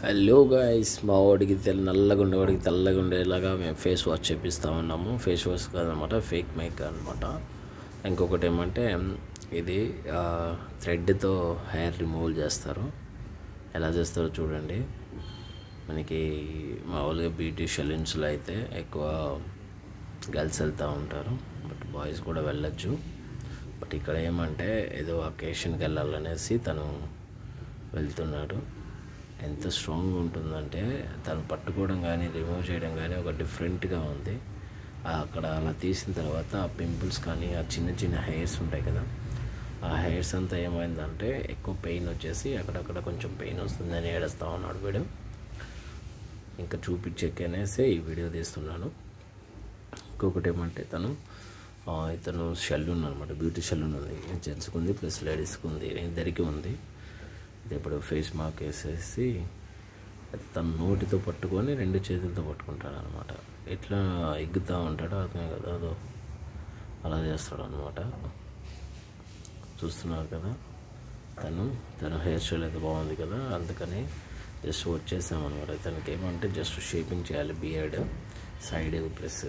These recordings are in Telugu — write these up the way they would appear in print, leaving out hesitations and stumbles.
హలో గైస్, మా వాడికి నల్లగా ఉండేవాడికి తెల్లగా ఉండేలాగా మేము ఫేస్ వాష్ చేపిస్తూ ఉన్నాము. ఫేస్ వాష్ కాదనమాట, ఫేక్ మేక్ అనమాట. ఇంకొకటి ఏమంటే ఇది థ్రెడ్తో హెయిర్ రిమూవ్ చేస్తారు. ఎలా చేస్తారో చూడండి. మనకి మామూలుగా బ్యూటీ సెలూన్స్లో అయితే ఎక్కువ గర్ల్స్ వెళ్తూ ఉంటారు, బట్ బాయ్స్ కూడా వెళ్ళొచ్చు. బట్ ఇక్కడ ఏమంటే ఏదో అకేషన్కి వెళ్ళాలనేసి తను వెళ్తున్నాడు. ఎంత స్ట్రాంగ్గా ఉంటుందంటే తను పట్టుకోవడం కానీ రిమూవ్ చేయడం కానీ ఒక డిఫరెంట్గా ఉంది. అక్కడ అలా తీసిన తర్వాత ఆ పింపుల్స్ కానీ ఆ చిన్న చిన్న హెయిర్స్ ఉంటాయి కదా, ఆ హెయిర్స్ అంతా ఏమైందంటే ఎక్కువ పెయిన్ వచ్చేసి అక్కడక్కడ కొంచెం పెయిన్ వస్తుందని ఏడుస్తూ ఉన్నాడు వీడు. ఇంకా చూపించేకనేసి ఈ వీడియో తీస్తున్నాను. ఇంకొకటి ఏమంటే ఇతను సెలూన్ అనమాట, బ్యూటీ సెలూన్ ఉంది. జెంట్స్కి ఉంది ప్లస్ లేడీస్కి ఉంది, ఇద్దరికి ఉంది. ఇది ఇప్పుడు ఫేస్ మాస్క్ వేసేసి తన నోటితో పట్టుకొని రెండు చేతులతో పట్టుకుంటాడు అనమాట. ఎట్లా ఎగ్గుతూ ఉంటాడో అర్థమే కదా, అదో అలా చేస్తాడు అనమాట. చూస్తున్నారు కదా, తన హెయిర్ స్టైల్ అయితే బాగుంది కదా, అందుకని జస్ట్ వచ్చేసామన్నమాట. తనకి ఏమంటే జస్ట్ షేపింగ్ చేయాలి బియర్డ్ సైడ్ ప్లస్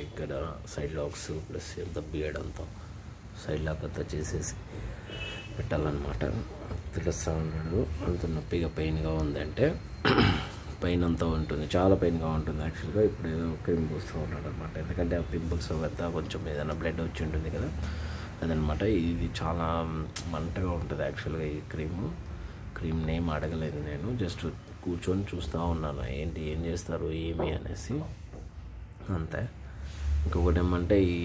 ఇక్కడ సైడ్ లాక్స్ ప్లస్ ఎంత బియర్డ్ అంతా సైడ్ లాక్ అంతా చేసేసి పెట్టాలన్నమాట. తెలుస్తూ ఉన్నాడు. అంత నొప్పిగా పెయిన్గా ఉందంటే పెయిన్ అంతా ఉంటుంది, చాలా పెయిన్గా ఉంటుంది. యాక్చువల్గా ఇప్పుడు ఏదో క్రీమ్ పూస్తూ ఉన్నాడు అనమాట. ఎందుకంటే ఆ పింపుల్స్ అంతా కొంచెం ఏదైనా బ్లడ్ వచ్చి ఉంటుంది కదా, అదనమాట. ఇది చాలా మంటగా ఉంటుంది యాక్చువల్గా. ఈ క్రీమ్ నేమ్ అడగలేదు నేను, జస్ట్ కూర్చొని చూస్తూ ఉన్నాను ఏం చేస్తారు ఏమి అనేసి, అంతే. ఇంకొకటి ఏమంటే ఈ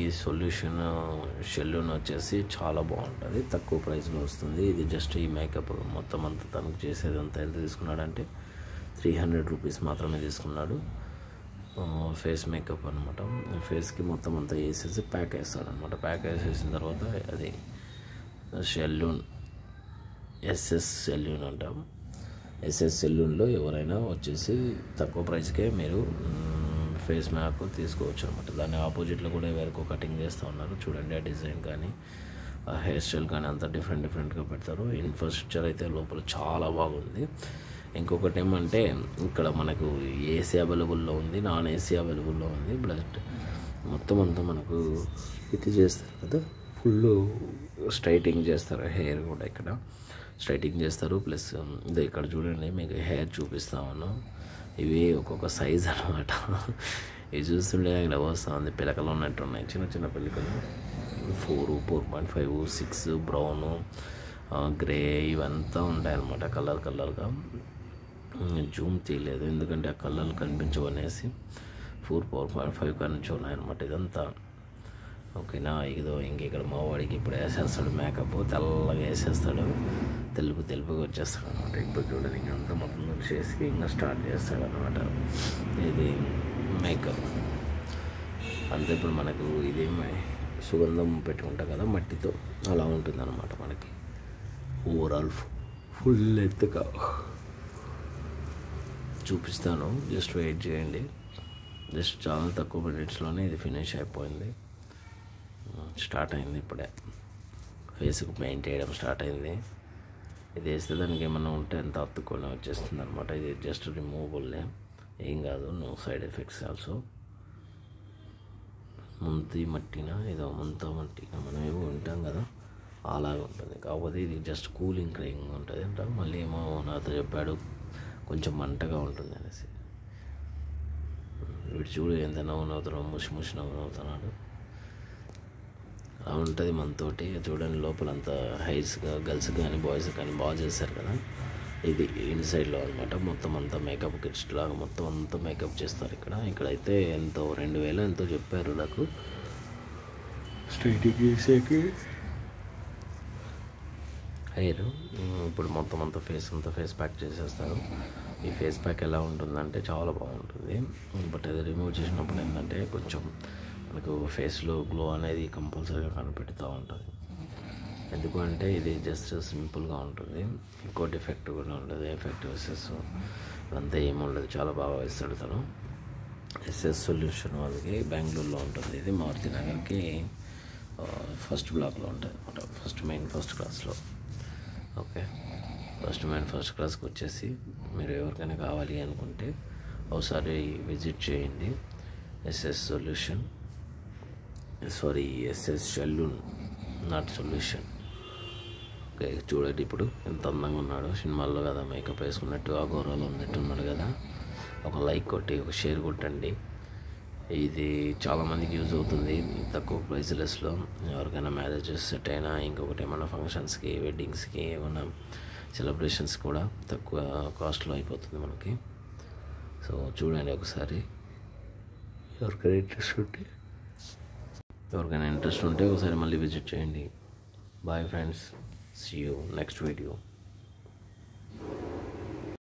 సెలూన్ వచ్చేసి చాలా బాగుంటుంది, తక్కువ ప్రైస్లో వస్తుంది. ఇది జస్ట్ ఈ మేకప్ మొత్తం అంతా తనకు చేసేదంతా ఎంత తీసుకున్నాడంటే 300 రూపీస్ మాత్రమే తీసుకున్నాడు. ఫేస్ మేకప్ అనమాట. ఫేస్కి మొత్తం అంతా వేసేసి ప్యాక్ వేస్తాడనమాట. ప్యాక్ వేసేసిన తర్వాత అది సెలూన్, ఎస్ఎస్ సెలూన్ అంటాం. ఎస్ఎస్ సెలూన్లో ఎవరైనా వచ్చేసి తక్కువ ప్రైస్కే మీరు ఫేస్ మ్యాక్ తీసుకోవచ్చు అనమాట. దాని ఆపోజిట్లో కూడా ఎవరికో కటింగ్ చేస్తూ ఉన్నారు చూడండి. ఆ డిజైన్ కానీ ఆ హెయిర్ స్టైల్ కానీ అంతా డిఫరెంట్గా పెడతారు. ఇన్ఫ్రాస్ట్రక్చర్ అయితే లోపల చాలా బాగుంది. ఇంకొకటి ఏమంటే ఇక్కడ మనకు ఏసీ అవైలబుల్లో ఉంది, నాన్ ఏసీ అవైలబుల్లో ఉంది. బట్ మొత్తం అంతా మనకు ఇది చేస్తారు కదా, ఫుల్ స్ట్రైటింగ్ చేస్తారు. హెయిర్ కూడా ఇక్కడ స్ట్రైటింగ్ చేస్తారు. ప్లస్ ఇది ఇక్కడ చూడండి, మీకు హెయిర్ చూపిస్తా ఉన్నాం. ఇవి ఒక్కొక్క సైజ్ అనమాట. ఇవి చూస్తుంటే నాకు నవ్వు వస్తూ ఉంది. పిలకలు ఉన్నట్టు ఉన్నాయి, చిన్న చిన్న పిలకలు. 4.5 6 బ్రౌను గ్రే ఇవంతా ఉంటాయన్నమాట, కలర్గా. జూమ్ తీయలేదు ఎందుకంటే ఆ కలర్లు కనిపించవనేసి. 4.5 నుంచి ఉన్నాయన్నమాట ఇదంతా. ఓకేనా. ఇక్కడ మా వాడికి ఇప్పుడు వేసేస్తాడు మేకప్, తెల్లగా వేసేస్తాడు, తెలుపుగా వచ్చేస్తాడు అనమాట. ఇప్పుడు చూడండి, ఇంకంతా మొత్తం చేసి ఇంకా స్టార్ట్ చేస్తాడు అనమాట ఇది మేకప్ అంతే. ఇప్పుడు మనకు ఇదేమో సుగంధం పెట్టుకుంటాం కదా మట్టితో, అలా ఉంటుంది అనమాట మనకి. ఓవరాల్ ఫుల్ ఎత్తుగా చూపిస్తాను, జస్ట్ వెయిట్ చేయండి. జస్ట్ చాలా తక్కువ మినిట్స్లోనే ఇది ఫినిష్ అయిపోయింది. స్టార్ట్ అయింది ఇప్పుడే, ఫేస్కి పెయింట్ వేయడం స్టార్ట్ అయింది. ఇది వేస్తే దానికి ఏమన్నా ఉంటే ఎంత అత్తుకొని వచ్చేస్తుంది అనమాట. ఇది జస్ట్ రిమూవబుల్నే, ఏం కాదు, నో సైడ్ ఎఫెక్ట్స్ ఆల్సో. మట్టిన మనం ఏమో ఉంటాం కదా, అలాగే ఉంటుంది. కాకపోతే ఇది జస్ట్ కూలింగ్ క్లీనింగ్ ఉంటుంది అంట. మళ్ళీ ఏమో నాతో చెప్పాడు కొంచెం మంటగా ఉంటుంది అనేసి. వీడు చూడు ఎంత నవ్వుతున్నాడు, ముసి నవ్వుతున్నాడు. అలా ఉంటుంది మనతోటి. చూడండి లోపలంతా హెయిర్స్గా గర్ల్స్ కానీ బాయ్స్ కానీ బాగా చేస్తారు కదా. ఇది ఇన్సైడ్లో అనమాట. మొత్తం అంతా మేకప్ కిట్స్ లాగా మొత్తం అంతా మేకప్ చేస్తారు ఇక్కడైతే. ఎంతో 2000 ఎంతో చెప్పారు నాకు స్ట్రైటింగ్ చేసేకి హెయిర్. ఇప్పుడు మొత్తం అంతా ఫేస్ ప్యాక్ చేసేస్తారు. ఈ ఫేస్ ప్యాక్ ఎలా ఉంటుందంటే చాలా బాగుంటుంది. బట్ అది రిమూవ్ చేసినప్పుడు ఏంటంటే కొంచెం మనకు ఫేస్లో గ్లో అనేది కంపల్సరీగా కనిపెడుతూ ఉంటుంది. ఎందుకంటే ఇది జస్ట్ సింపుల్గా ఉంటుంది, ఇంకో డిఫెక్ట్ కూడా ఉండదు. ఎఫెక్టివ్స్ అంతా ఏముండదు, చాలా బాగా వేస్తాడు తను. ఎస్ఎస్ సొల్యూషన్ వాళ్ళకి బెంగళూరులో ఉంటుంది. ఇది మారుతి నగర్కి ఫస్ట్ బ్లాక్లో ఉంటుంది అనమాట, ఫస్ట్ క్లాస్లో. ఓకే. ఫస్ట్ క్లాస్కి వచ్చేసి మీరు ఎవరికైనా కావాలి అనుకుంటే ఒకసారి విజిట్ చేయండి. SS salon, not solution. Okay, చూడండి ఇప్పుడు ఎంత అందంగా ఉన్నాడు. సినిమాల్లో కదా మేకప్ వేసుకున్నట్టు ఆ గౌరవాలు ఉన్నట్టు ఉన్నాడు కదా. ఒక లైక్ కొట్టి ఒక షేర్ కొట్టండి. ఇది చాలామందికి యూజ్ అవుతుంది తక్కువ ప్రైస్లెస్లో. ఎవరికైనా మ్యారేజెస్ సెట్ అయినా, ఇంకొకటి ఏమైనా ఫంక్షన్స్కి, వెడ్డింగ్స్కి, ఏమైనా సెలబ్రేషన్స్ కూడా తక్కువ కాస్ట్లో అయిపోతుంది మనకి. సో చూడండి ఒకసారి. ఎవరికైనా ఇంట్రెస్ట్ ఉంటే ఒకసారి మళ్ళీ విజిట్ చేయండి. Bye friends, see you next video.